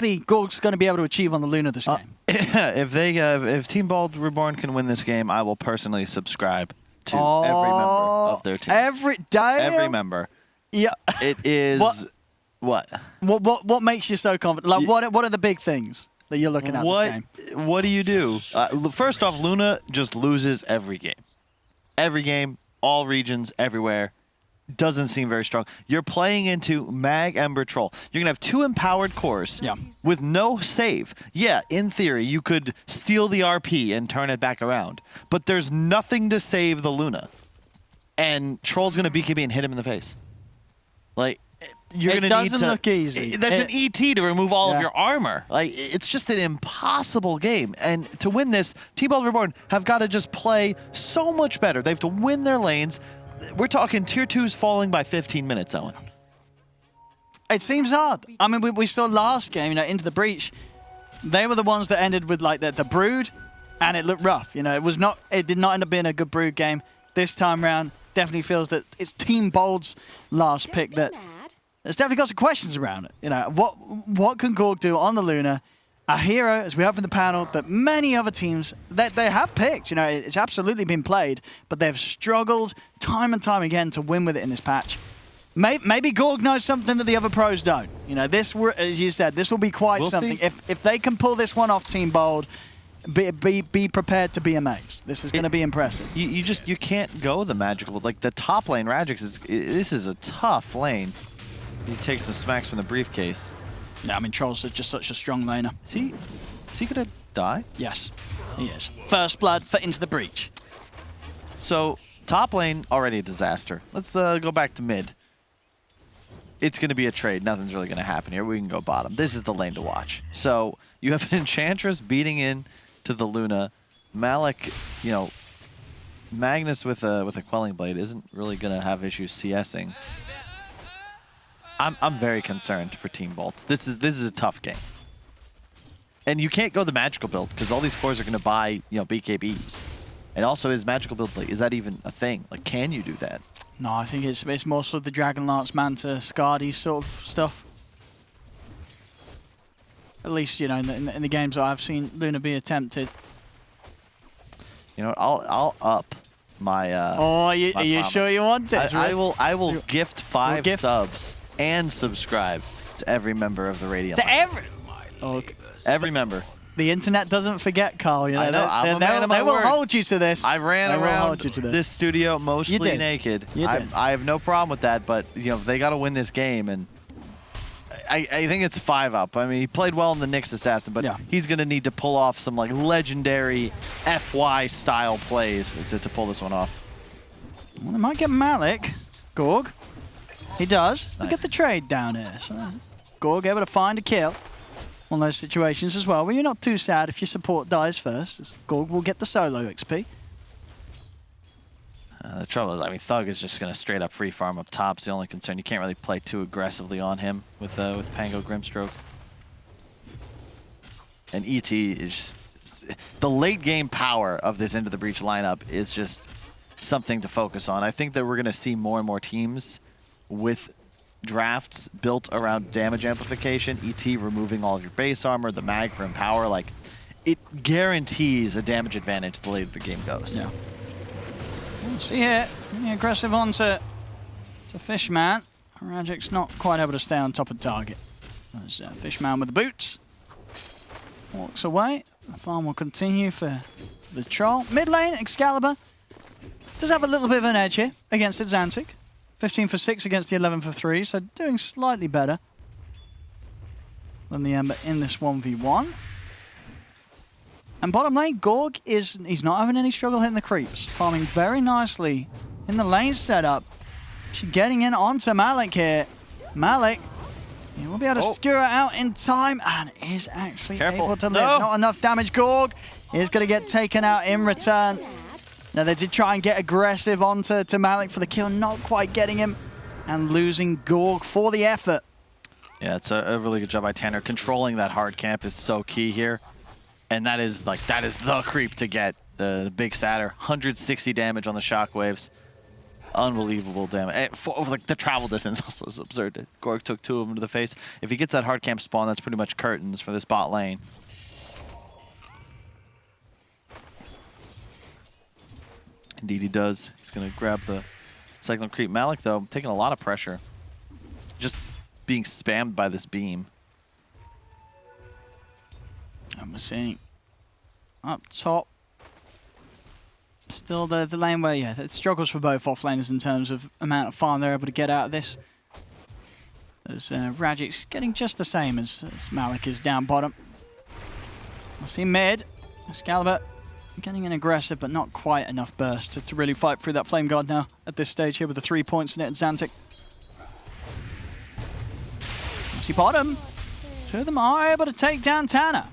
exactly Gorg's going to be able to achieve on the Luna this game? If Team Bald Reborn can win this game, I will personally subscribe to every member of their team. Every member. Yeah. It is What makes you so confident? Like, what are the big things that you're looking at this game? What do you do? First off, Luna just loses every game. Every game, all regions, everywhere. Doesn't seem very strong. You're playing into Mag, Ember, Troll. You're going to have 2 empowered cores with no save. Yeah, in theory, you could steal the RP and turn it back around. But there's nothing to save the Luna. And Troll's going to BKB and hit him in the face. Like, you're going to need to... It doesn't look easy. There's an ET to remove all of your armor. Like, it's just an impossible game. And to win this, Team Bald Reborn have got to just play so much better. They have to win their lanes. We're talking tier 2s falling by 15 minutes, Owen. It seems hard. I mean, we saw last game, you know, Into the Breach. They were the ones that ended with like the Brood, and it looked rough. You know, it did not end up being a good Brood game. This time round, definitely feels that it's Team Bold's last pick that there's definitely got some questions around it. You know, what can Gorg do on the Luna? A hero, as we have in the panel, that many other teams that they have picked. You know, it's absolutely been played, but they've struggled time and time again to win with it in this patch. Maybe Gorg knows something that the other pros don't. You know, as you said, this will be quite something. If they can pull this one off, Team Bold, be prepared to be amazed. This is going to be impressive. You can't go the magical. Like the top lane, Radix this is a tough lane. He takes some smacks from the briefcase. Yeah, I mean, Troll's just such a strong laner. Is he gonna die? Yes, he is. First blood for Into the Breach. So, top lane, already a disaster. Let's go back to mid. It's gonna be a trade. Nothing's really gonna happen here. We can go bottom. This is the lane to watch. So, you have an Enchantress beating in to the Luna. Malik, you know, Magnus with a Quelling Blade isn't really gonna have issues CSing. I'm very concerned for Team Bolt. This is a tough game. And you can't go the magical build because all these cores are going to buy, you know, BKBs. And also, is magical build, like, is that even a thing? Like, can you do that? No, I think it's more sort of the Dragon Lance, Manta, Skadi sort of stuff. At least, you know, in the games that I've seen Luna be attempted. You know, I'll up my. Are you sure you want it? I will gift 5 subs and subscribe to every member of the Radiant. Every member. The internet doesn't forget, Carl. You know, I know. I'm a man of my word. They will hold you to this. I ran around this studio mostly naked. I have no problem with that, but you know they got to win this game, and I think it's 5 up. I mean, he played well in the Nyx Assassin, but he's going to need to pull off some like legendary FY style plays to pull this one off. Well, they might get Malik, Gorg. He does. Nice. Look at the trade down here. So, Gorg able to find a kill on those situations as well. Well, you're not too sad if your support dies first, as Gorg will get the solo XP. The trouble is, I mean, Thug is just going to straight up free farm up top. It's the only concern. You can't really play too aggressively on him with Pango Grimstroke. And ET is the late game power of this Into the Breach lineup is just something to focus on. I think that we're going to see more and more teams with drafts built around damage amplification, ET removing all of your base armor, the mag for Empower, like, it guarantees a damage advantage the later the game goes. Yeah. See here, aggressive onto Fishman. Rajic's not quite able to stay on top of target. There's Fishman with the boots. Walks away. The farm will continue for the Troll. Mid lane, Excalibur does have a little bit of an edge here against Xantic. 15 for 6 against the 11 for 3, so doing slightly better than the Ember in this 1v1. And bottom lane, Gorg he's not having any struggle hitting the creeps. Farming very nicely in the lane setup. Actually getting in onto Malik here. Malik, he will be able to skewer it out in time and is actually able to live. Not enough damage. Gorg is going to get taken out in return. Now, they did try and get aggressive onto Malik for the kill, not quite getting him, and losing Gorg for the effort. Yeah, it's a really good job by Tanner. Controlling that hard camp is so key here. And that is the creep to get. The big Satyr, 160 damage on the shockwaves. unbelievable damage. And like the travel distance also is absurd. Gorg took 2 of them to the face. If he gets that hard camp spawn, that's pretty much curtains for this bot lane. Indeed he does. He's going to grab the Cyclone Creep. Malik, though, taking a lot of pressure. Just being spammed by this beam. And we're seeing up top. Still the lane where, yeah, it struggles for both offlaners in terms of amount of farm they're able to get out of this. As Rajic's getting just the same as Malik is down bottom. We'll see mid. Excalibur getting an aggressive, but not quite enough burst to really fight through that Flame Guard now at this stage here with the 3 points in it and Xantic. We'll see bottom. 2 of them are able to take down Tanner.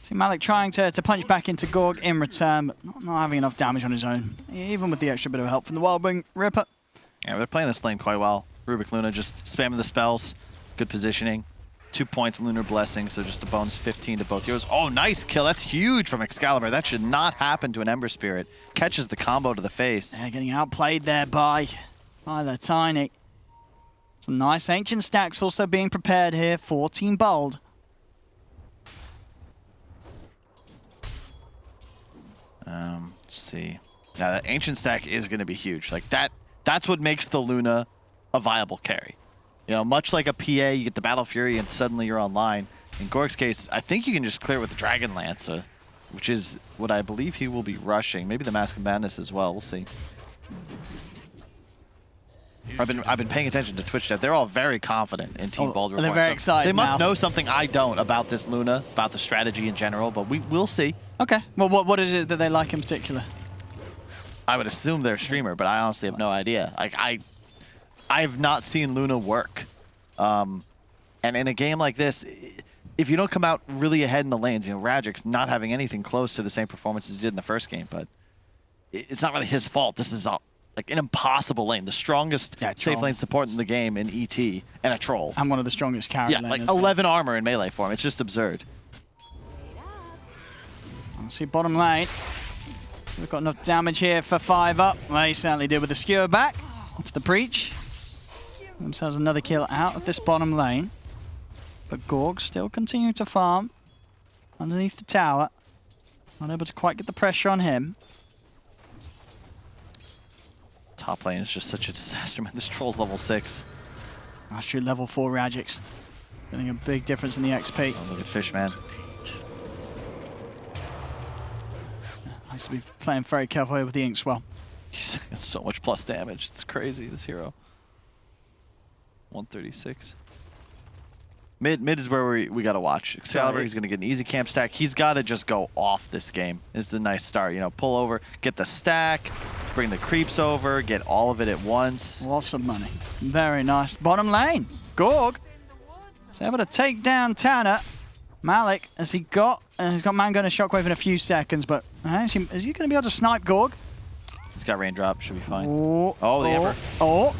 See Malik trying to punch back into Gorg in return, but not having enough damage on his own, even with the extra bit of help from the Wildwing Ripper. Yeah, they're playing this lane quite well. Rubik Luna just spamming the spells. Good positioning. 2 points Lunar Blessing, so just a bonus 15 to both heroes. Oh, nice kill. That's huge from Excalibur. That should not happen to an Ember Spirit. Catches the combo to the face. Yeah, getting outplayed there by the Tiny. Some nice Ancient stacks also being prepared here for Team Bold. Let's see. Now that Ancient stack is going to be huge. Like that's what makes the Luna a viable carry. You know, much like a PA, you get the Battle Fury and suddenly you're online. In Gorg's case, I think you can just clear it with the Dragon Lance, which is what I believe he will be rushing. Maybe the Mask of Madness as well. We'll see. I've been paying attention to Twitch chat. They're all very confident in Team Bold. They're very excited. They must now know something I don't about this Luna, about the strategy in general, but we'll see. Okay. Well, what is it that they like in particular? I would assume they're a streamer, but I honestly have no idea. Like I have not seen Luna work. And in a game like this, if you don't come out really ahead in the lanes, you know, Rajic's not having anything close to the same performance as he did in the first game, but it's not really his fault. This is like an impossible lane. The strongest safe lane support in the game in ET, and a troll. And one of the strongest carry laners. Yeah, like 11 armor in melee form. It's just absurd. I'll see bottom lane. We've got enough damage here for 5 up. They certainly did with the skewer back. Onto the breach. Themselves another kill out of this bottom lane. But Gorg still continuing to farm underneath the tower. Not able to quite get the pressure on him. Top lane is just such a disaster, man. This troll's level 6. That's true, level 4 Rajic's. Getting a big difference in the XP. Oh, look at Fishman. I used to be playing very carefully with the Inkswell. He's got so much plus damage. It's crazy, this hero. 136. Mid is where we got to watch. Excalibur, he's going to get an easy camp stack. He's got to just go off this game. This is a nice start. You know, pull over, get the stack, bring the creeps over, get all of it at once. Lots of money. Very nice. Bottom lane. Gorg is able to take down Tanner. Malik, has he got... he's got Mango and a Shockwave in a few seconds, but actually, is he going to be able to snipe Gorg? He's got raindrop. Should be fine. Oh, the Ember. Oh.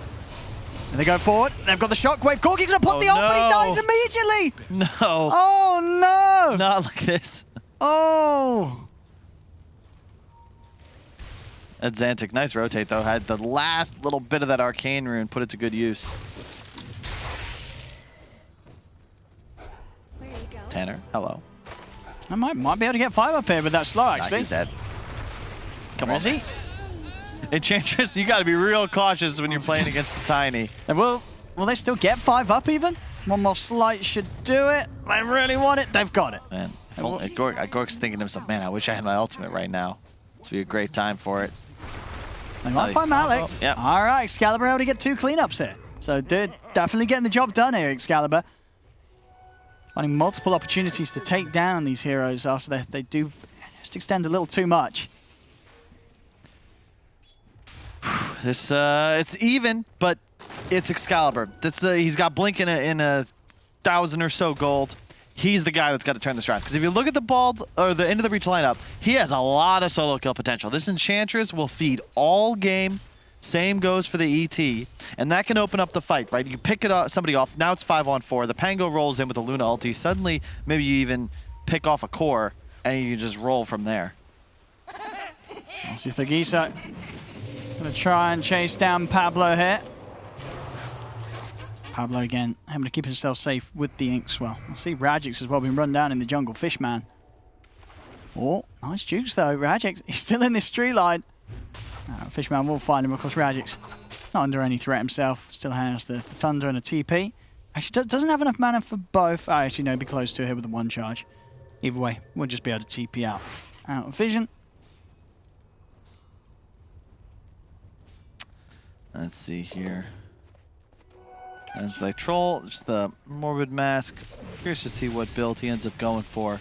And they go forward. They've got the Shockwave. Gorg's going to put the ult, but he dies immediately. No. Oh, no. Not like this. Oh. That Xantic, nice rotate, though. Had the last little bit of that Arcane Rune, put it to good use. Tanner, hello. I might be able to get 5 up here with that slow, actually. He's dead. Come on. Is he? Enchantress, you got to be real cautious when you're playing against the Tiny. Will they still get 5 up even? One more slight should do it. They really want it. They've got it. Man, Gorg's thinking to himself, man, I wish I had my ultimate right now. This would be a great time for it. They might find Malik. Yep. All right, Excalibur able to get 2 cleanups here. So they're definitely getting the job done here, Excalibur. Finding multiple opportunities to take down these heroes after they do just extend a little too much. This it's even, but it's Excalibur. He's got Blink in a 1,000 or so gold. He's the guy that's got to turn this around. Because if you look at the Bald or the end of the Reach lineup, he has a lot of solo kill potential. This Enchantress will feed all game. Same goes for the ET, and that can open up the fight, right? You pick somebody off. Now it's 5-on-4. The Pango rolls in with the Luna ulti. Suddenly, maybe you even pick off a core, and you just roll from there. I'll see Thagisa Gonna try and chase down Pablo here. Pablo again, having to keep himself safe with the Inkswell. We'll see Radix as well being run down in the jungle. Fishman. Oh, nice jukes though. Radix, he's still in this tree line. Fishman will find him, of course. Radix not under any threat himself. Still has the Thunder and a TP. Actually, doesn't have enough mana for both. Oh, actually, no, be close to it here with the one charge. Either way, we'll just be able to TP out of vision. Let's see here. And it's like Troll, just the Morbid Mask. Curious to see what build he ends up going for.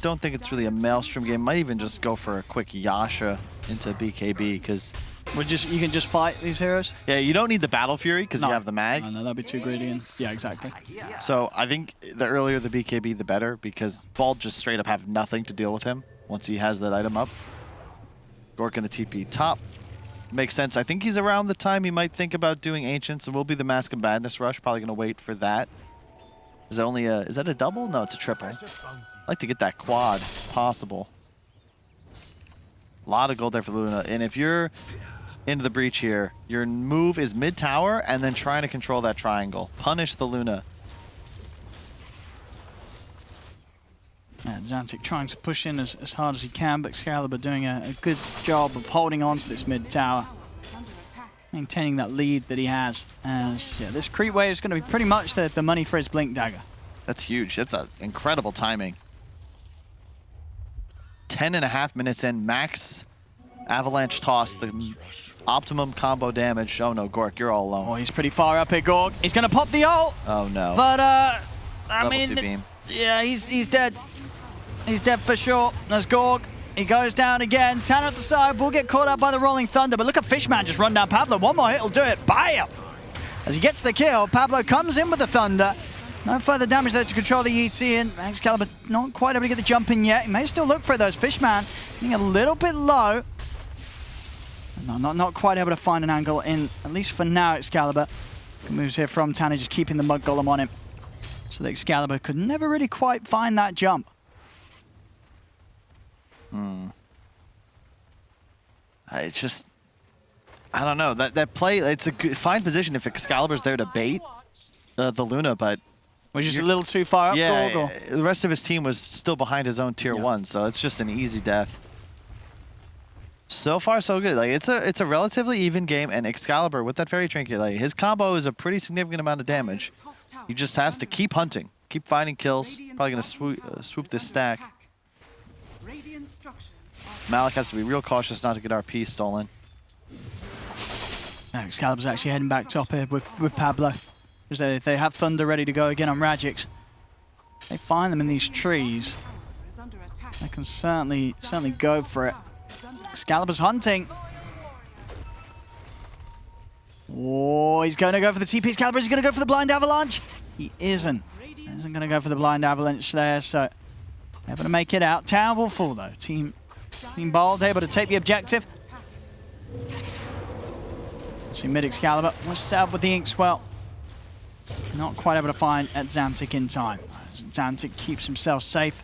Don't think it's really a Maelstrom game. Might even just go for a quick Yasha into BKB because you can just fight these heroes. Yeah, you don't need the Battle Fury because you have the mag. No, that'd be too greedy. And yeah, exactly. So I think the earlier the BKB, the better because Bald just straight up have nothing to deal with him once he has that item up. Gork in the TP top. Makes sense. I think he's around the time he might think about doing Ancients, and will be the Mask of Madness rush. Probably going to wait for that. Is that only a? Is that a double? No, it's a triple. I'd like to get that quad if possible. A lot of gold there for Luna, and if you're into the breach here, your move is mid tower and then trying to control that triangle. Punish the Luna. Xantic trying to push in as hard as he can, but Excalibur doing a good job of holding on to this mid tower, maintaining that lead that he has. As this creep wave is going to be pretty much the money for his Blink Dagger. That's huge. That's incredible timing. 10.5 minutes in, max avalanche toss, the optimum combo damage. Oh no, Gork, you're all alone. Oh, he's pretty far up here, Gork. He's going to pop the ult. Oh no. But I mean, yeah, he's dead. He's dead for sure. There's Gorg. He goes down again. Tanner at the side will get caught up by the Rolling Thunder. But look at Fishman just run down Pablo. One more hit will do it. Bam! As he gets the kill, Pablo comes in with the Thunder. No further damage there to control the ET. And Excalibur not quite able to get the jump in yet. He may still look for those. Fishman getting a little bit low. No, not quite able to find an angle in, at least for now, Excalibur. Good moves here from Tanner, just keeping the Mud Golem on him. So the Excalibur could never really quite find that jump. It's just, I don't know. That play, it's a good, fine position if Excalibur's there to bait the Luna, but was just a little too far up. Yeah, the rest of his team was still behind his own tier 1, so it's just an easy death. So far, so good. Like it's a relatively even game, and Excalibur with that Fairy Trinket, like, his combo is a pretty significant amount of damage. He just has to keep hunting, keep finding kills. Probably gonna swoop this stack. Malik has to be real cautious not to get RP stolen. No, Excalibur's actually heading back top here with Pablo. Because they have Thunder ready to go again on Radix. They find them in these trees. They can certainly go for it. Excalibur's hunting. Oh, he's going to go for the TP. Excalibur, is he going to go for the Blind Avalanche? He isn't. He isn't going to go for the Blind Avalanche there, so able to make it out. Tower will fall though. Team Bold able to take the objective. See mid Excalibur was set up with the Inkswell. Not quite able to find at Xantic in time. Xantic keeps himself safe.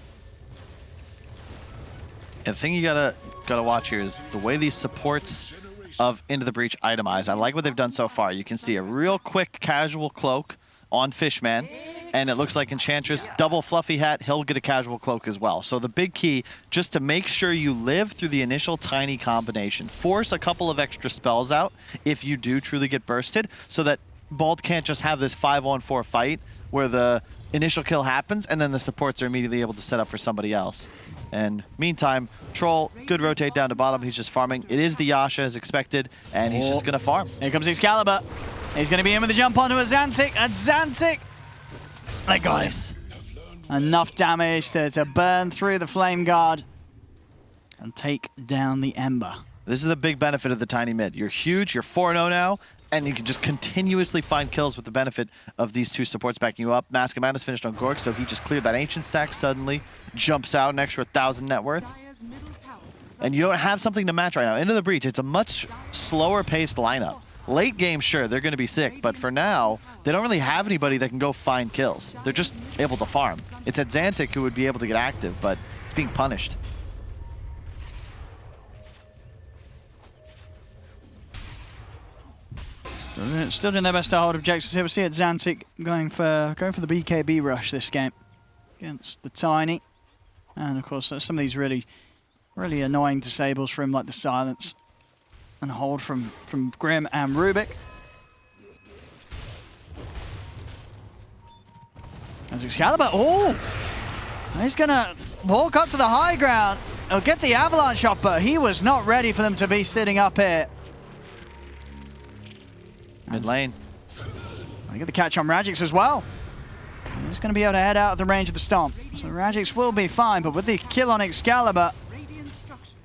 And the thing you gotta watch here is the way these supports of Into the Breach itemize. I like what they've done so far. You can see a real quick casual cloak on Fishman, and it looks like Enchantress, double fluffy hat, he'll get a casual cloak as well. So the big key, just to make sure you live through the initial tiny combination. Force a couple of extra spells out if you do truly get bursted, so that Bald can't just have this 5-on-4 fight where the initial kill happens and then the supports are immediately able to set up for somebody else. And meantime, Troll, good rotate down to bottom. He's just farming. It is the Yasha as expected, and he's just going to farm. Here comes Excalibur. He's going to be in with the jump onto a Xantic. That's Xantic. They got it. Enough damage to burn through the Flame Guard and take down the Ember. This is the big benefit of the tiny mid. You're huge, you're 4-0 now, and you can just continuously find kills with the benefit of these two supports backing you up. Mask of Madness finished on Gork, so he just cleared that Ancient stack suddenly, jumps out an extra 1,000 net worth. And you don't have something to match right now. Into the Breach, it's a much slower paced lineup. Late game, sure, they're going to be sick, but for now, they don't really have anybody that can go find kills. They're just able to farm. It's at Xantic who would be able to get active, but it's being punished. Still doing their best to hold objectives here. We see it Xantic going for the BKB rush this game against the Tiny. And of course some of these really annoying disables for him, like the silence and hold from Grim and Rubik. As Excalibur, he's gonna walk up to the high ground. He'll get the avalanche off, but he was not ready for them to be sitting up here. Mid lane. I get the catch on Radix as well. He's going to be able to head out of the range of the stomp. So Radix will be fine, but with the kill on Excalibur, you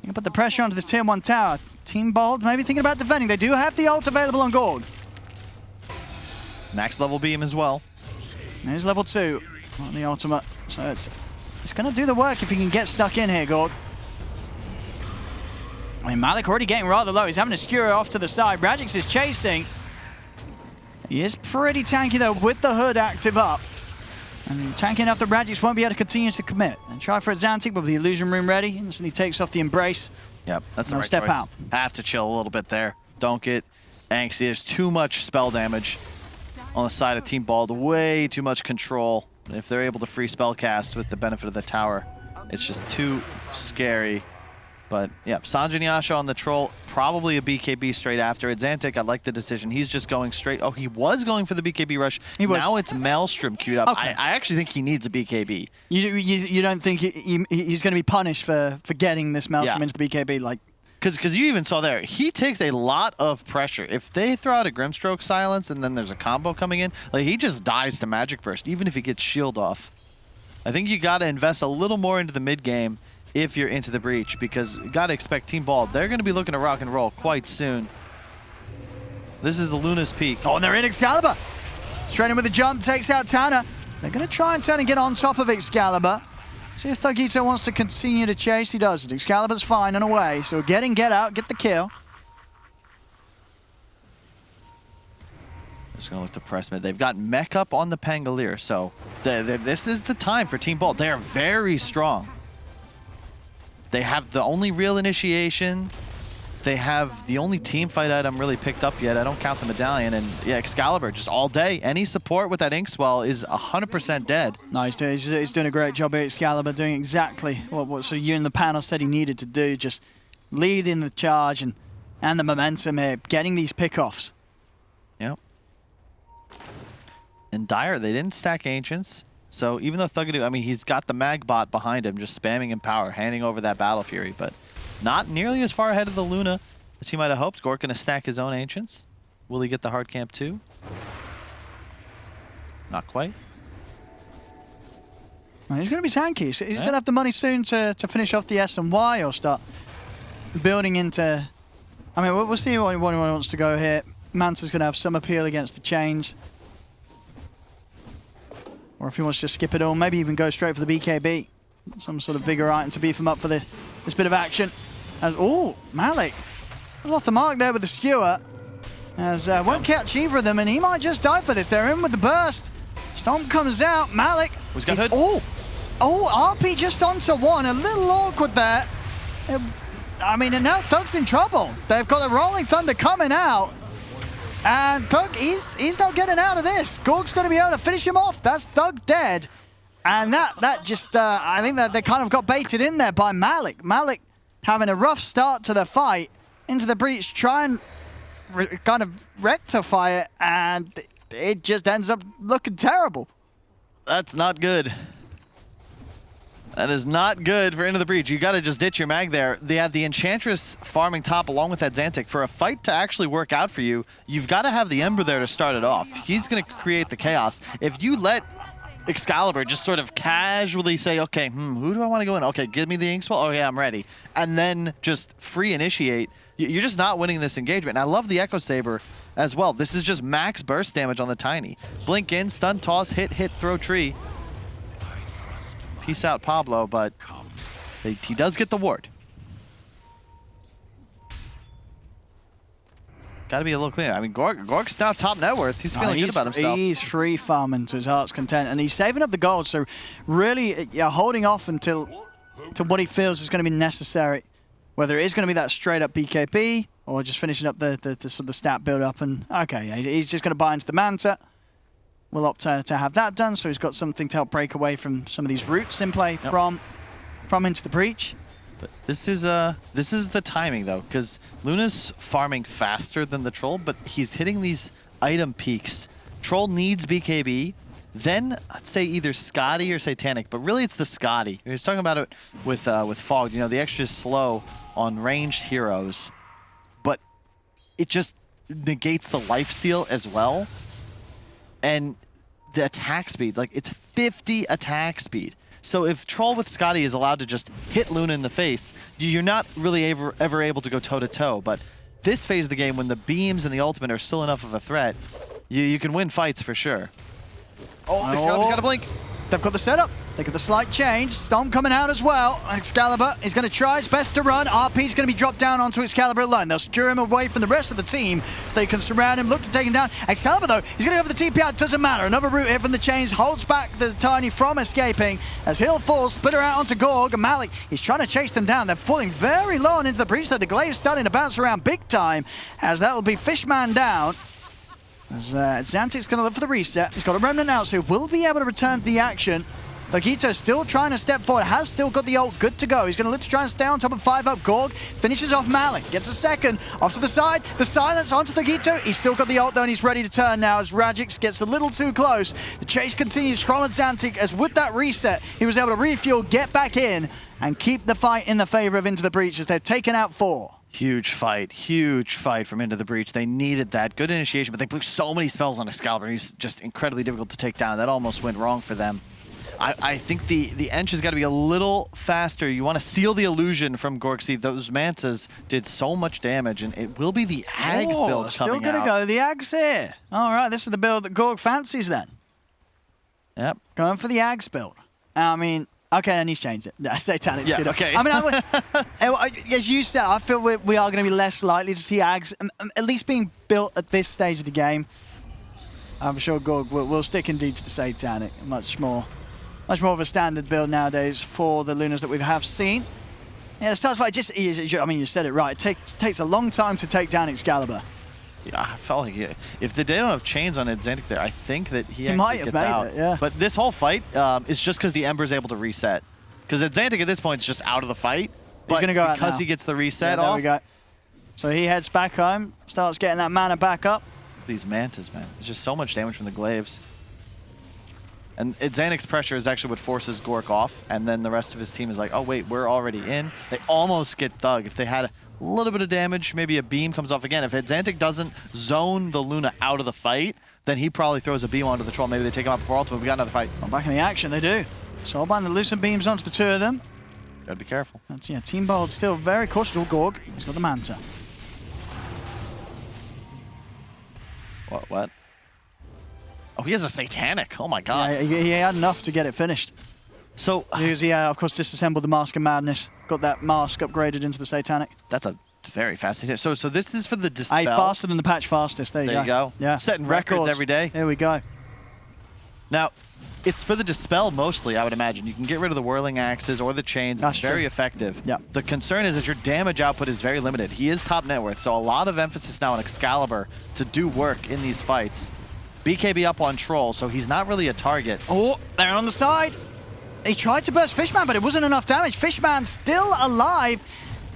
can put the pressure onto this tier 1 tower. Team Bold maybe thinking about defending. They do have the ult available on Gord. Max level beam as well. There's level 2 on the ultimate. So it's going to do the work if he can get stuck in here, Gord. I mean, Malik already getting rather low. He's having to skewer off to the side. Radix is chasing. He is pretty tanky though with the hood active up. And tanky enough that Radix won't be able to continue to commit. And try for a Xantic, but with the illusion room ready, instantly takes off the embrace. Yep, that's the right step choice. out. Have to chill a little bit there. Don't get angsty. There's too much spell damage on the side of Team Bald. Way too much control. If they're able to free spell cast with the benefit of the tower, it's just too scary. But yeah, Sanjin Yasha on the troll, probably a BKB straight after it. Xantic, I like the decision. Going straight. Oh, he was going for the BKB rush. Now it's Maelstrom queued up. Okay. I actually think he needs a BKB. You don't think he's going to be punished for getting this Maelstrom into the BKB? Like, Because you even saw there, he takes a lot of pressure. If they throw out a Grimstroke silence and then there's a combo coming in, like he just dies to Magic Burst, even if he gets shield off. I think you got to invest a little more into the mid game if you're into the breach, because you got to expect Team Bald. They're going to be looking to rock and roll quite soon. This is the Luna's peak. Oh, and they're in Excalibur. Straight in with a jump, takes out Tana. They're going to try and turn and get on top of Excalibur. See if Thugito wants to continue to chase. He doesn't. Excalibur's fine and away. So get out, get the kill. Just going to look to press mid. They've got mech up on the Pangolier, so this is the time for Team Bald. They are very strong. They have the only real initiation. They have the only team fight item really picked up yet. I don't count the medallion. And yeah, Excalibur just all day. Any support with that Inkswell is 100% dead. No, he's doing a great job here, Excalibur, doing exactly what so you in the panel said he needed to do. Just leading the charge and the momentum here, getting these pickoffs. Yep. And Dire, they didn't stack Ancients. So even though Thugado, I mean, he's got the Magbot behind him, just spamming in power, handing over that Battle Fury, but not nearly as far ahead of the Luna as he might have hoped. Gork gonna stack his own Ancients. Will he get the hard camp too? Not quite. He's going to be tanky. He's going to have the money soon to finish off the S and Y or start building into... I mean, we'll see what he wants to go here. Manta's going to have some appeal against the chains. Or if he wants to just skip it all, maybe even go straight for the BKB. Some sort of bigger item to beef him up for this bit of action. As Malik off the mark there with the skewer. As won't catch either of them, and he might just die for this. They're in with the burst. Stomp comes out. Malik. Who's got hood? RP just onto one. A little awkward there. I mean, and now Thug's in trouble. They've got a Rolling Thunder coming out. And Thug, he's not getting out of this. Gork's going to be able to finish him off. That's Thug dead. And that just, I think that they kind of got baited in there by Malik. Malik having a rough start to the fight, into the breach, try and kind of rectify it, and it just ends up looking terrible. That's not good. That is not good for Into the Breach. You got to just ditch your mag there. They have the Enchantress farming top along with that Xantic. For a fight to actually work out for you, you've got to have the Ember there to start it off. He's going to create the chaos. If you let Excalibur just sort of casually say, okay, who do I want to go in? Okay, give me the Inkswell. Oh yeah, I'm ready. And then just free initiate. You're just not winning this engagement. And I love the Echo Saber as well. This is just max burst damage on the Tiny. Blink in, stun, toss, hit, throw tree. Peace out, Pablo, but he does get the ward. Gotta be a little cleaner. I mean, Gork's now top net worth. He's feeling good about himself. He's free farming to his heart's content, and he's saving up the gold, so really holding off until to what he feels is going to be necessary. Whether it is going to be that straight up BKB, or just finishing up the sort of the stat build up. And okay, yeah, he's just going to buy into the Manta. We'll opt to have that done, so he's got something to help break away from some of these roots in play from Into the Breach. But this is the timing though, because Luna's farming faster than the Troll, but he's hitting these item peaks. Troll needs BKB, then I'd say either Scotty or Satanic, but really it's the Scotty. He was talking about it with Fog. You know, the extra slow on ranged heroes, but it just negates the lifesteal as well. And the attack speed, like it's 50 attack speed. So if Troll with Scotty is allowed to just hit Luna in the face, you're not really ever able to go toe-to-toe. But this phase of the game, when the beams and the ultimate are still enough of a threat, you can win fights for sure. Oh, Excalibur's got a blink. They've got the setup. They got the slight change. Storm coming out as well. Excalibur is going to try his best to run. RP's going to be dropped down onto Excalibur alone. They'll secure him away from the rest of the team so they can surround him, look to take him down. Excalibur, though, he's going to go for the TP out. Doesn't matter. Another route here from the chains holds back the Tiny from escaping as he'll fall, splitter out onto Gorg. And Malik, he's trying to chase them down. They're falling very low on Into the Breach, though the Glaive's starting to bounce around big time as that will be Fishman down. As Xantic's going to look for the reset. He's got a Remnant now, so he will be able to return to the action. Vegito still trying to step forward, has still got the ult good to go. He's going to look to try and stay on top of 5-up. Gorg finishes off Malik, gets a second, off to the side, the silence onto Vegito. He's still got the ult though, and he's ready to turn now as Radix gets a little too close. The chase continues from Xantic as with that reset, he was able to refuel, get back in, and keep the fight in the favor of Into the Breach as they've taken out 4. Huge fight from Into the Breach. They needed that. Good initiation, but they blew so many spells on Excalibur. He's just incredibly difficult to take down. That almost went wrong for them. I think the Ench has got to be a little faster. You want to steal the illusion from Gorksy. Those Mantas did so much damage, and it will be the Ags build coming out. Still going to go the Ags here. All right, this is the build that Gorg fancies then. Yep. Going for the Ags build. I mean, okay, and he's changed it. Satanic. Yeah, okay. I mean, as you said, I feel we are going to be less likely to see Ags, at least being built at this stage of the game. I'm sure Gorg will stick indeed to the Satanic. Much more of a standard build nowadays for the Lunas that we have seen. Yeah, the Stars fight I mean, you said it right. It takes a long time to take down Excalibur. Yeah, I felt like if they don't have chains on Xantic there, I think that he might have made out. it, yeah. But this whole fight is just because the Ember's able to reset. Because Xantic at this point is just out of the fight. He's going to go out because now. he gets the reset There off. we go. So he heads back home, starts getting that mana back up. These Mantas, man. There's just so much damage from the Glaives. And Xanic's pressure is actually what forces Gork off, and then the rest of his team is like, oh wait, we're already in. They almost get Thug. If they had a little bit of damage, maybe a beam comes off again. If Xantic doesn't zone the Luna out of the fight, then he probably throws a beam onto the Troll. Maybe they take him out before ultimate. We got another fight. Well, back in the action, they do. Soulbind the Lucent beams onto the two of them. Gotta be careful. That's, yeah, Team Bold still very cautious. Oh, Gorg, he's got the Manta. What? Oh, he has a Satanic. Oh my god. Yeah, he had enough to get it finished. So because he, of course, disassembled the Mask of Madness. Got that mask upgraded into the Satanic. That's a very fast hit. So this is for the Dispel. Faster than the patch fastest. There you go. Yeah. Setting records every day. There we go. Now, it's for the Dispel mostly, I would imagine. You can get rid of the Whirling Axes or the Chains. That's it's very true. effective. Yeah. The concern is that your damage output is very limited. He is top net worth, so a lot of emphasis now on Excalibur to do work in these fights. BKB up on Troll, so he's not really a target. Oh, they're on the side. He tried to burst Fishman, but it wasn't enough damage. Fishman still alive.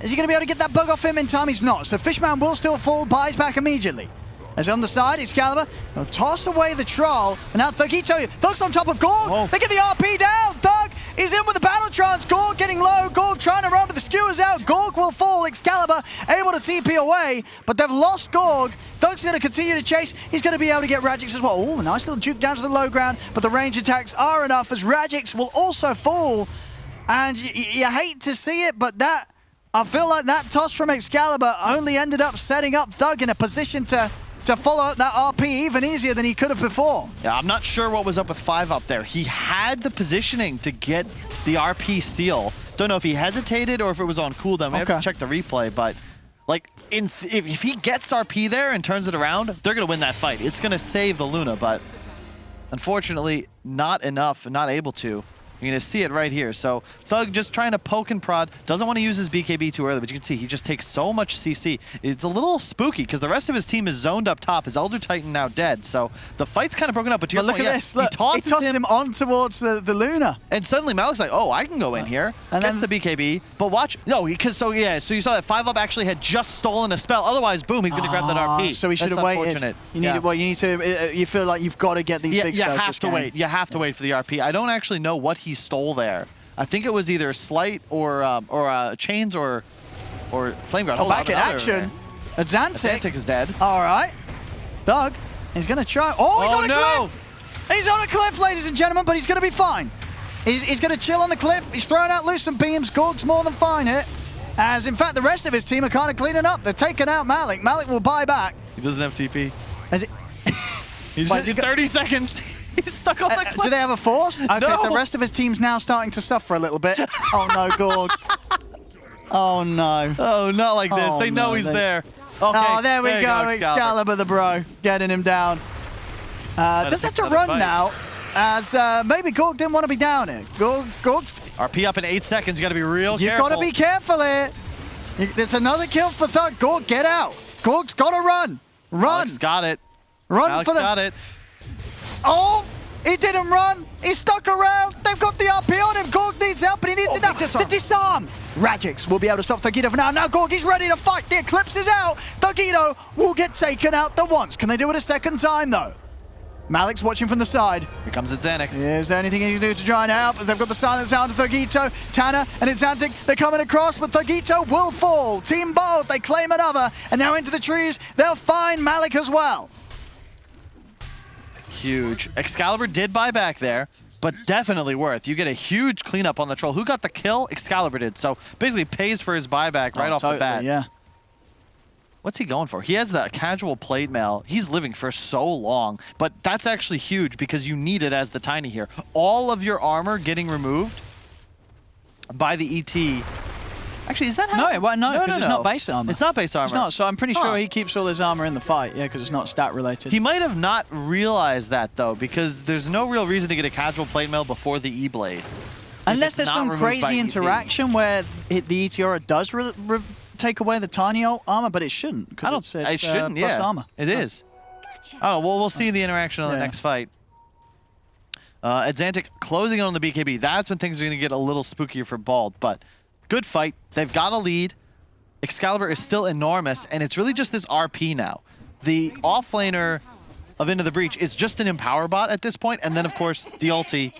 Is he going to be able to get that bug off him in time? He's not. So Fishman will still fall, buys back immediately. As on the side, Excalibur will toss away the Troll. And now Thugito, Thug's on top of Gorg. Whoa. They get the RP down. Thug is in with the Battle Trance. Gorg getting low. Gorg trying to run, but the skewer's out. Gorg will fall. Excalibur able to TP away, but they've lost Gorg. Thug's going to continue to chase. He's going to be able to get Radix as well. Oh, nice little juke down to the low ground, but the range attacks are enough as Radix will also fall. And you hate to see it, but I feel like that toss from Excalibur only ended up setting up Thug in a position to follow that RP even easier than he could have before. Yeah, I'm not sure what was up with 5-up there. He had the positioning to get the RP steal. Don't know if he hesitated or if it was on cooldown. We have to check the replay, but like if he gets RP there and turns it around, they're going to win that fight. It's going to save the Luna, but unfortunately not enough, not able to. You're going to see it right here. So Thug just trying to poke and prod. Doesn't want to use his BKB too early, but you can see he just takes so much CC. It's a little spooky because the rest of his team is zoned up top. His Elder Titan now dead. So the fight's kind of broken up. But to your look point, at this. Look, he tosses him on towards the Luna. And suddenly Malik's like, oh, I can go in here. And Gets then the BKB. But watch. No, because so you saw that 5-Up actually had just stolen a spell. Otherwise, boom, he's going to grab that RP. So he should have waited. You need to. You feel like you've got to get these big spells. You have to wait. You have to wait for the RP. I don't actually know what he stole there. I think it was either Slight or Chains or Flame Guard. Back in action. Azantic is dead. All right. Thug, he's going to try. Oh, he's on a no. cliff. He's on a cliff, ladies and gentlemen, but he's going to be fine. He's going to chill on the cliff. He's throwing out loose some beams. Gorg's more than fine here. As, in fact, the rest of his team are kind of cleaning up. They're taking out Malik. Malik will buy back. He doesn't have TP. He's 30 seconds. He's stuck on the cliff. Do they have a force? Okay, No. the rest of his team's now starting to suffer a little bit. Oh, no, Gorg. Oh, no. Oh, not like this. Oh, they know no, he's they- there. Okay, Oh, there we you go. Excalibur the bro. Getting him down. Does have to another run fight. now, as maybe Gorg didn't want to be down here. Gorg's... RP up in 8 seconds. You got to be real You've careful. got to be careful here. There's another kill for Thug. Gorg, get out. Gorg's got to run. Run. Alex got it. Run Alex for the... got it. Oh, he didn't run. He stuck around. They've got the RP on him. Gorg needs help, but he needs it now. The disarm. Radix will be able to stop Thugito for now. Now Gorg, he's ready to fight. The Eclipse is out. Thugito will get taken out the once. Can they do it a second time, though? Malik's watching from the side. Here comes Azantic. Is there anything he can do to try and help? As they've got the silence out to Thugito, Tanner, and it's Antic. They're coming across, but Thugito will fall. Team Bold, they claim another. And now into the trees, they'll find Malik as well. Huge. Excalibur did buy back there, but definitely worth. You get a huge cleanup on the troll. Who got the kill? Excalibur did. So basically pays for his buyback right off the bat. Yeah. What's he going for? He has the casual plate mail. He's living for so long, but that's actually huge because you need it as the Tiny here. All of your armor getting removed by the ET. Actually, is that how? No, because it's not base armor. It's not base armor. It's not, so I'm pretty sure he keeps all his armor in the fight, yeah, because it's not stat related. He might have not realized that, though, because there's no real reason to get a casual plate mail before the E-Blade. Unless there's some crazy interaction where the ETR does take away the tiny armor, but it shouldn't. It shouldn't, plus armor. It is. Oh, well, we'll see the interaction on the next fight. Azantic closing it on the BKB. That's when things are going to get a little spookier for Bald, but good fight. They've got a lead. Excalibur is still enormous, and it's really just this RP now. The offlaner of Into the Breach is just an Empower bot at this point, and then, of course, the ulti.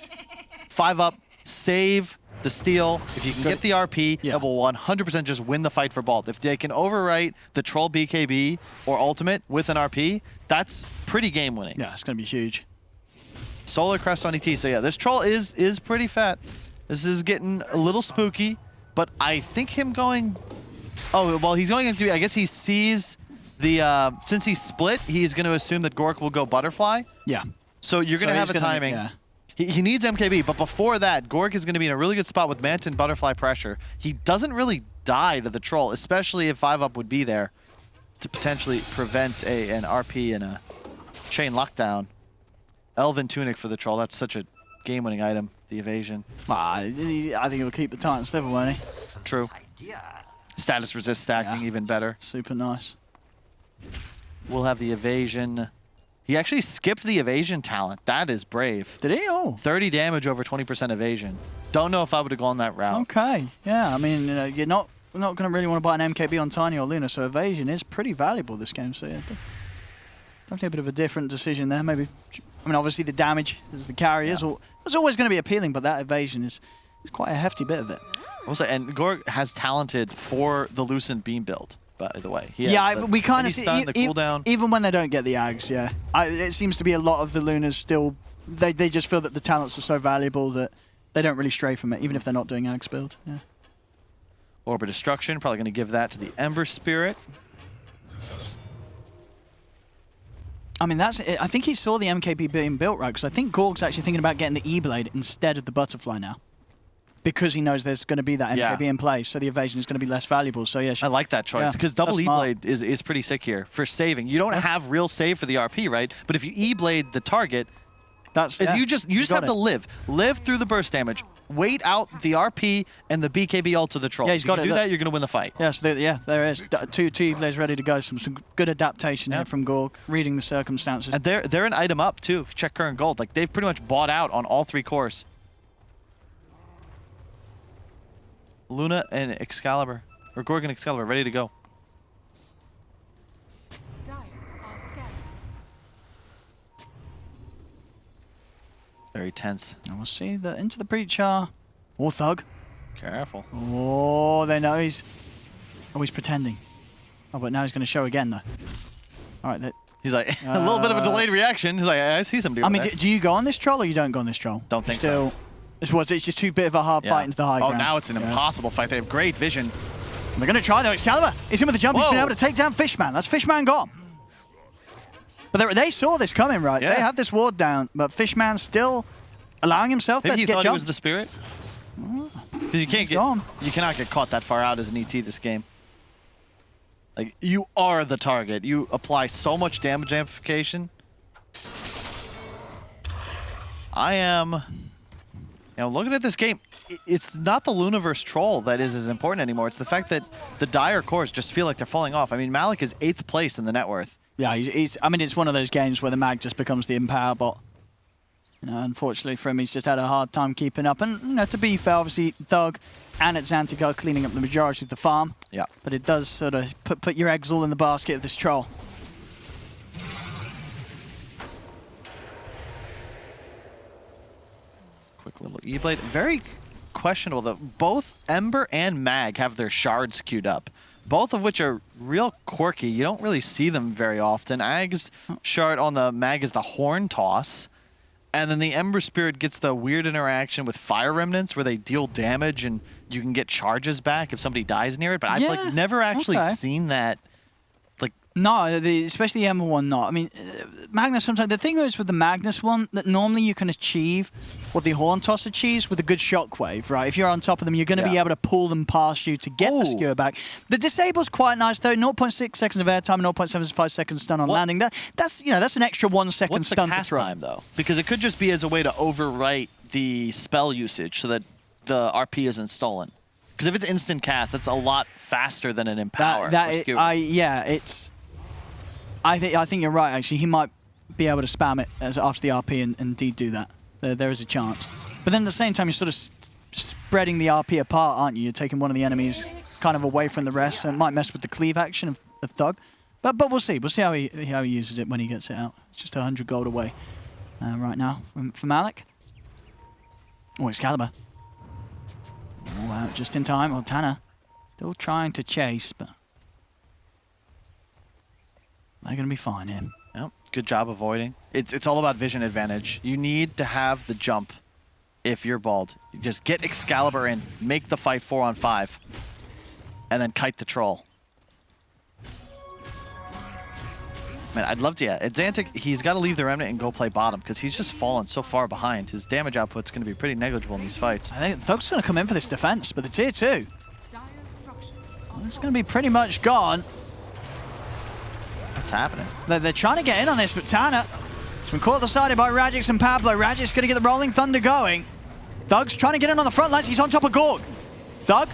5-up, save the steal. If you can get the RP, it will 100% just win the fight for Bald. If they can overwrite the Troll BKB or ultimate with an RP, that's pretty game winning. Yeah, it's going to be huge. Solar Crest on ET. So yeah, this Troll is pretty fat. This is getting a little spooky, but I think him going... Oh, well, he's going into... I guess he sees the... since he's split, he's going to assume that Gork will go Butterfly. Yeah. So you're going to have a timing. He needs MKB, but before that, Gork is going to be in a really good spot with Manta and Butterfly pressure. He doesn't really die to the Troll, especially if 5-up would be there to potentially prevent an RP and a chain lockdown. Elven Tunic for the Troll. That's such a game-winning item, the evasion. I think he'll keep the Titans level, won't he? True. Status resist stacking, even better. Super nice. We'll have the evasion. He actually skipped the evasion talent. That is brave. Did he? Oh. 30 damage over 20% evasion. Don't know if I would have gone that route. Okay. Yeah, I mean, you're not going to really want to buy an MKB on Tiny or Luna, so evasion is pretty valuable this game. So yeah, definitely a bit of a different decision there. Maybe, I mean, obviously the damage as the carry is always going to be appealing, but that evasion is quite a hefty bit of it. Also, and Gorg has talented for the Lucent Beam build. By the way, we kind of see the cooldown. Even when they don't get the Ags. Yeah, it seems to be a lot of the Lunas still. They just feel that the talents are so valuable that they don't really stray from it, even if they're not doing Ags build. Yeah. Orb of Destruction, probably going to give that to the Ember Spirit. I mean, that's. I think he saw the MKB being built right, because I think Gorg's actually thinking about getting the E-Blade instead of the Butterfly now. Because he knows there's going to be that MKB in place, so the evasion is going to be less valuable. So yeah, I like that choice because double E-Blade is pretty sick here for saving. You don't have real save for the RP, right? But if you E-Blade the target, you just have to live through the burst damage, wait out the RP and the BKB ult to the troll. Yeah, he's got you it. do that, you're going to win the fight. Yes, there is. Two players ready to go. Some good adaptation here from Gorg, reading the circumstances. And they're an item up, too, if you check current gold. Like, they've pretty much bought out on all 3 cores. Luna and Excalibur, or Gorg and Excalibur, ready to go. Very tense. And we'll see the into the breacher. Or Thug. Careful. Oh, they know he's pretending. Oh, but now he's going to show again, though. All right. He's like, a little bit of a delayed reaction. He's like, I see somebody. I mean, do you go on this troll or you don't go on this troll? Don't think so. It's just too bit of a hard fight into the high ground. Oh, now it's an impossible fight. They have great vision. They're going to try, though. Excalibur is in with the jump. He's been able to take down Fishman. That's Fishman gone. But they saw this coming, right? Yeah. They have this ward down, but Fishman still allowing himself Maybe to he get thought jumped. he was the spirit. Because you cannot get caught that far out as an ET this game. Like, you are the target. You apply so much damage amplification. Looking at this game, it's not the Lunaverse troll that is as important anymore. It's the fact that the dire cores just feel like they're falling off. I mean, Malik is 8th place in the net worth. Yeah, I mean, it's one of those games where the mag just becomes the empower bot. Unfortunately for him, he's just had a hard time keeping up. And, to be fair, obviously, Thug and Xantic are cleaning up the majority of the farm. Yeah. But it does sort of put your eggs all in the basket of this troll. Quick little E-Blade. Very questionable, though. Both Ember and Mag have their shards queued up. Both of which are real quirky. You don't really see them very often. Ag's shard on the Mag is the Horn Toss. And then the Ember Spirit gets the weird interaction with Fire Remnants where they deal damage and you can get charges back if somebody dies near it. But I've never actually seen that. No, especially the Ember one, not. I mean, Magnus sometimes... The thing is with the Magnus one, that normally you can achieve what the Horn Toss achieves with a good shockwave, right? If you're on top of them, you're going to be able to pull them past you to get the skewer back. The disable's quite nice, though. 0.6 seconds of airtime, 0.75 seconds stun on landing. That's an extra 1 second stun to throw. What's the cast time, though? Because it could just be as a way to overwrite the spell usage so that the RP isn't stolen. Because if it's instant cast, that's a lot faster than an Empower. I think you're right, actually. He might be able to spam it after the RP and indeed do that. There is a chance. But then at the same time, you're sort of spreading the RP apart, aren't you? You're taking one of the enemies kind of away from the rest, so it might mess with the cleave action of the Thug. But we'll see. We'll see how he uses it when he gets it out. It's just 100 gold away right now from Malik. Oh, Excalibur. Oh, wow, just in time. Well, Tanner still trying to chase, but... They're going to be fine here. Yep. Good job avoiding. It's all about vision advantage. You need to have the jump if you're bald. You just get Excalibur in, make the fight 4-on-5, and then kite the troll. Man, I'd love to, Xantic, he's got to leave the Remnant and go play bottom because he's just fallen so far behind. His damage output's going to be pretty negligible in these fights. I think Thug's going to come in for this defense, but the tier 2, it's going to be pretty much gone. What's happening? They're trying to get in on this, but Tanner has been caught decided by Radix and Pablo. Radix going to get the Rolling Thunder going. Thug's trying to get in on the front lines. He's on top of Gorg. Thug,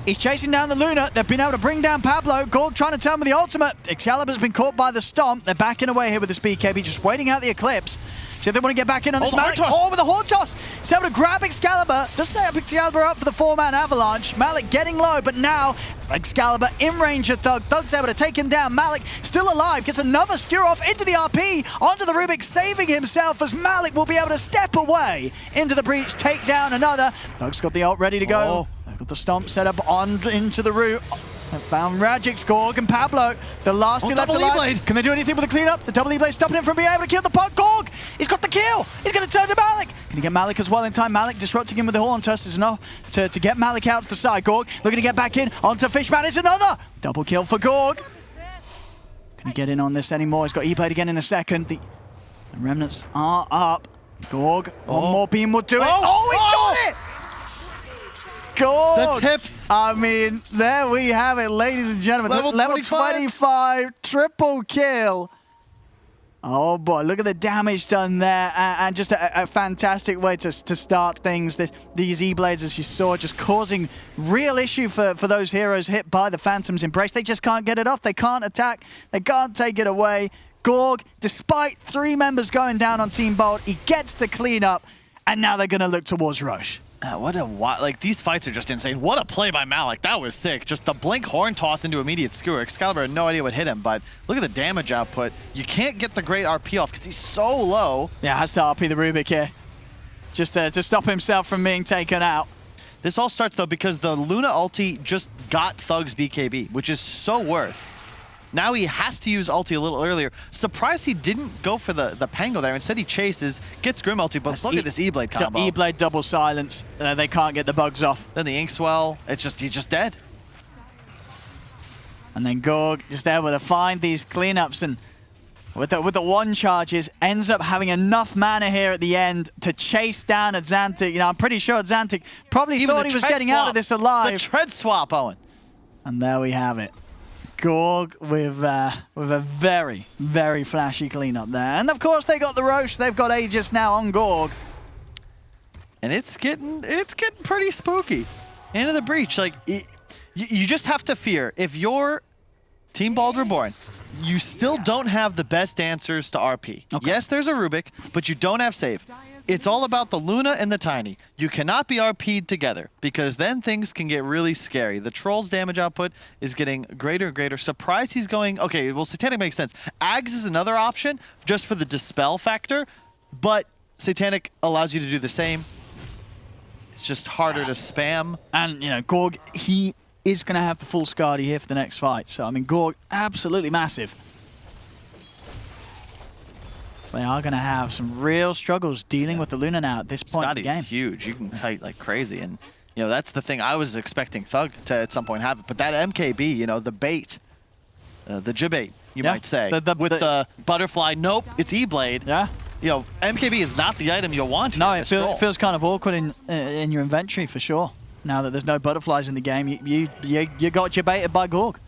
he's chasing down the Luna. They've been able to bring down Pablo. Gorg trying to turn with the ultimate. Excalibur's been caught by the Stomp. They're backing away here with this BKB, just waiting out the Eclipse. See if they want to get back in on this Malik. Oh, with the Horn Toss. He's able to grab Excalibur. Does set up Excalibur up for the 4-man avalanche. Malik getting low, but now Excalibur in range of Thug. Thug's able to take him down. Malik still alive. Gets another skewer off into the RP. Onto the Rubik, saving himself as Malik will be able to step away into the breach, take down another. Thug's got the ult ready to go. They've got the Stomp set up into the root. They found Radix, Gorg, and Pablo. The last two left alive. Can they do anything with the cleanup? The double E-Blade stopping him from being able to kill the pot. Gorg! He's got the kill! He's going to turn to Malik! Can he get Malik as well in time? Malik disrupting him with the Horn Toss is enough to get Malik out to the side. Gorg looking to get back in onto Fishman. It's another! Double kill for Gorg. Can he get in on this anymore? He's got E-Blade again in a second. The Remnants are up. Gorg, one more beam will do it. Oh, he's got it! Gorg. The tips. I mean, there we have it, ladies and gentlemen. Level 25, triple kill. Oh boy, look at the damage done there, and just a fantastic way to start things. These E-Blades, as you saw, just causing real issue for those heroes hit by the Phantom's Embrace. They just can't get it off, they can't attack, they can't take it away. Gorg, despite 3 members going down on Team Bold, he gets the cleanup, and now they're going to look towards Roche. Like, these fights are just insane. What a play by Malik. That was sick. Just the blink horn toss into immediate skewer. Excalibur had no idea what hit him, but look at the damage output. You can't get the great RP off because he's so low. Yeah, has to RP the Rubik here. Just to stop himself from being taken out. This all starts, though, because the Luna ulti just got Thug's BKB, which is so worth. Now he has to use ulti a little earlier. Surprised he didn't go for the Pango there. Instead he chases, gets Grim ulti, but look at this E-Blade combo. E-Blade double silence. They can't get the bugs off. Then the Inkswell, he's just dead. And then Gorg just able to find these cleanups, and with the 1 charges, ends up having enough mana here at the end to chase down Adzantic. You know, I'm pretty sure Adzantic probably thought he was getting out of this alive. The tread swap, Owen. And there we have it. Gorg with a very, very flashy cleanup there. And of course they got the Roche. They've got Aegis now on Gorg. And it's getting pretty spooky. Into the breach. Like, you just have to fear. If you're Team Bald Reborn, you still don't have the best answers to RP. Okay. Yes, there's a Rubik, but you don't have save. It's all about the Luna and the Tiny. You cannot be RP'd together, because then things can get really scary. The Troll's damage output is getting greater and greater. Surprised he's going... Okay, well, Satanic makes sense. Ags is another option, just for the dispel factor, but Satanic allows you to do the same. It's just harder to spam. And, you know, Gorg, he is going to have the full Skadi here for the next fight. So, I mean, Gorg, absolutely massive. They are going to have some real struggles dealing with the Luna now at this point in the game. Skadi's huge. You can kite like crazy. And, you know, that's the thing. I was expecting Thug to at some point have it. But that MKB, you know, the bait, the Jibait, you might say. With the butterfly, nope, it's E-Blade. Yeah. You know, MKB is not the item you'll want. No, it feels kind of awkward in your inventory for sure. Now that there's no butterflies in the game, you got Jibaited by Gorg.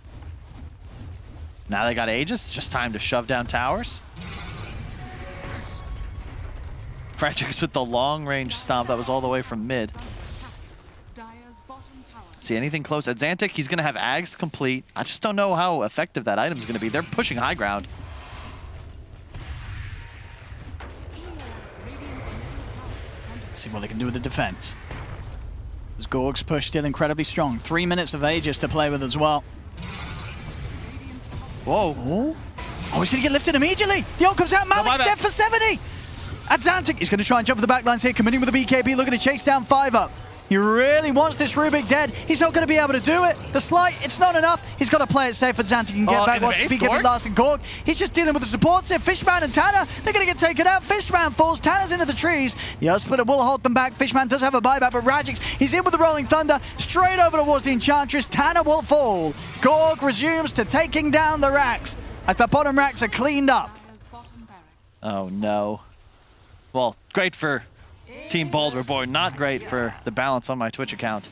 Now they got Aegis. Just time to shove down towers. Fragix with the long-range stomp that was all the way from mid. See anything close? Adzantic, he's going to have Ags complete. I just don't know how effective that item is going to be. They're pushing high ground. Let's see what they can do with the defense. As Gorg's push still incredibly strong. 3 minutes of Aegis to play with as well. Whoa. Oh, he's going to get lifted immediately. The ult comes out. Malik's dead for 70. Adzantic is going to try and jump for the backlines here, committing with the BKB, looking to chase down 5-up. He really wants this Rubik dead. He's not going to be able to do it. The slight, it's not enough. He's got to play it safe. Adzantic can get back. Watch the BKB last and Gorg. He's just dealing with the supports here. Fishman and Tanner, they're going to get taken out. Fishman falls. Tanner's into the trees. The Earth Splitter will hold them back. Fishman does have a buyback, but Radix, he's in with the Rolling Thunder. Straight over towards the Enchantress. Tanner will fall. Gorg resumes to taking down the racks as the bottom racks are cleaned up. Oh, no. Well, great for Team Bald Reborn, not great for the balance on my Twitch account.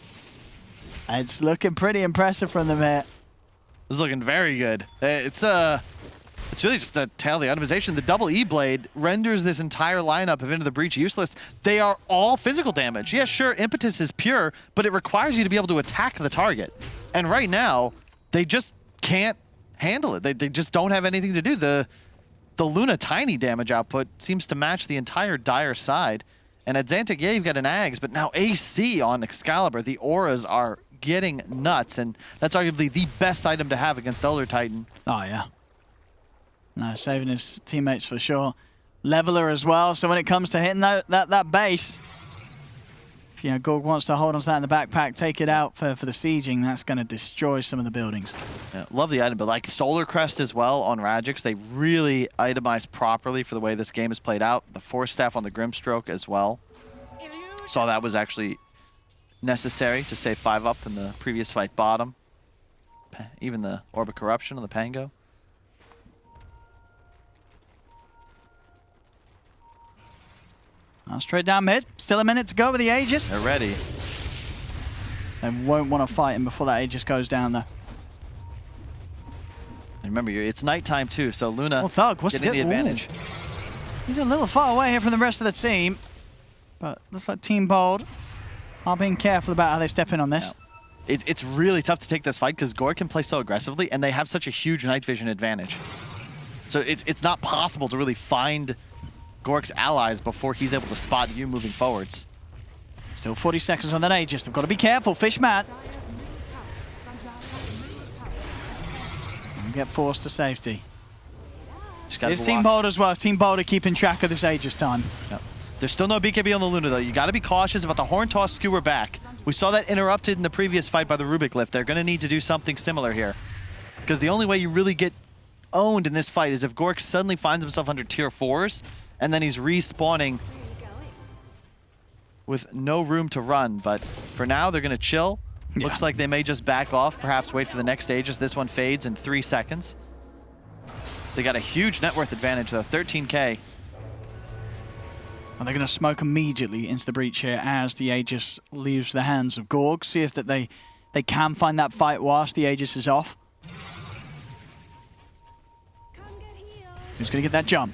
It's looking pretty impressive from them here. It's looking very good. It's really just a tale of the itemization. The double E-Blade renders this entire lineup of Into the Breach useless. They are all physical damage. Yeah, sure, Impetus is pure, but it requires you to be able to attack the target. And right now, they just can't handle it. They just don't have anything to do. The Luna Tiny damage output seems to match the entire Dire side. And Adzantic, yeah, you've got an Ags, but now AC on Excalibur. The auras are getting nuts, and that's arguably the best item to have against Elder Titan. Oh, yeah. No, saving his teammates for sure. Leveler as well, so when it comes to hitting that base, if you know, Gorg wants to hold on to that in the backpack, take it out for the sieging, that's going to destroy some of the buildings. Yeah, love the item, but like Solar Crest as well on Radix, they really itemized properly for the way this game is played out. The Force Staff on the Grimstroke as well. Saw that was actually necessary to save 5-up in the previous fight bottom. Even the Orb of Corruption on the Pango. Straight down mid. Still a minute to go with the Aegis. They're ready. They won't want to fight him before that Aegis goes down, though. Remember, it's nighttime too, so Luna Well, Thug, what's getting the advantage. He's a little far away here from the rest of the team. But looks like Team Bold are being careful about how they step in on this. Yeah. It's really tough to take this fight because Gorg can play so aggressively, and they have such a huge night vision advantage. So it's not possible to really find Gork's allies before he's able to spot you moving forwards. Still 40 seconds on that Aegis. They've got to be careful. Fishman. And get forced to safety. It's Team Bold as well. Team Bold are keeping track of this Aegis time. Yep. There's still no BKB on the Luna, though. You got to be cautious about the Horn Toss skewer back. We saw that interrupted in the previous fight by the Rubik lift. They're going to need to do something similar here. Because the only way you really get owned in this fight is if Gork suddenly finds himself under tier 4s, and then he's respawning with no room to run. But for now, they're going to chill. Yeah. Looks like they may just back off, perhaps wait for the next Aegis. This one fades in 3 seconds. They got a huge net worth advantage, though, 13K. And they're going to smoke immediately into the breach here as the Aegis leaves the hands of Gorg. See if that they can find that fight whilst the Aegis is off. Who's going to get that jump?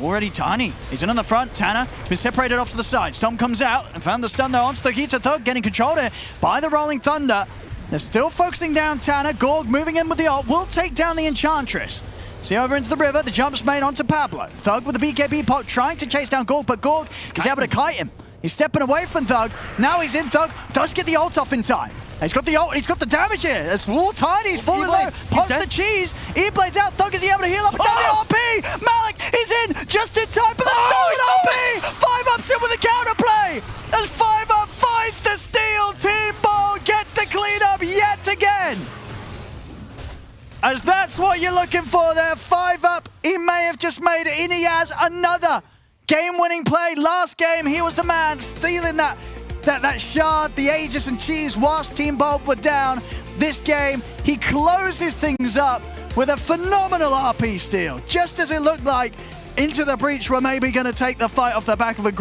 Already Tiny. He's in on the front. Tanner has been separated off to the side. Stomp comes out and found the stun there onto the Gita Thug, getting controlled here by the Rolling Thunder. They're still focusing down Tanner. Gorg moving in with the ult. Will take down the Enchantress. See over into the river. The jump's made onto Pablo. Thug with the BKB pot trying to chase down Gorg, but Gorg is able to kite him. He's stepping away from Thug. Now he's in. Thug does get the ult off in time. He's got the ult, he's got the damage here. It's Wall Tiny, he's falling low. Pops the cheese. E-Blade's out. Thug, is he able to heal up and down the RP? Malik is in just in time for the stolen RP. 5-ups in with the counterplay. There's 5-up, 5 to steal. Team Bold get the cleanup yet again. As that's what you're looking for there. 5-up. He may have just made it. In he has another game-winning play. Last game, he was the man stealing that shard, the Aegis and cheese whilst Team Bold were down. This game, he closes things up with a phenomenal RP steal. Just as it looked like Into the Breach were maybe going to take the fight off the back of a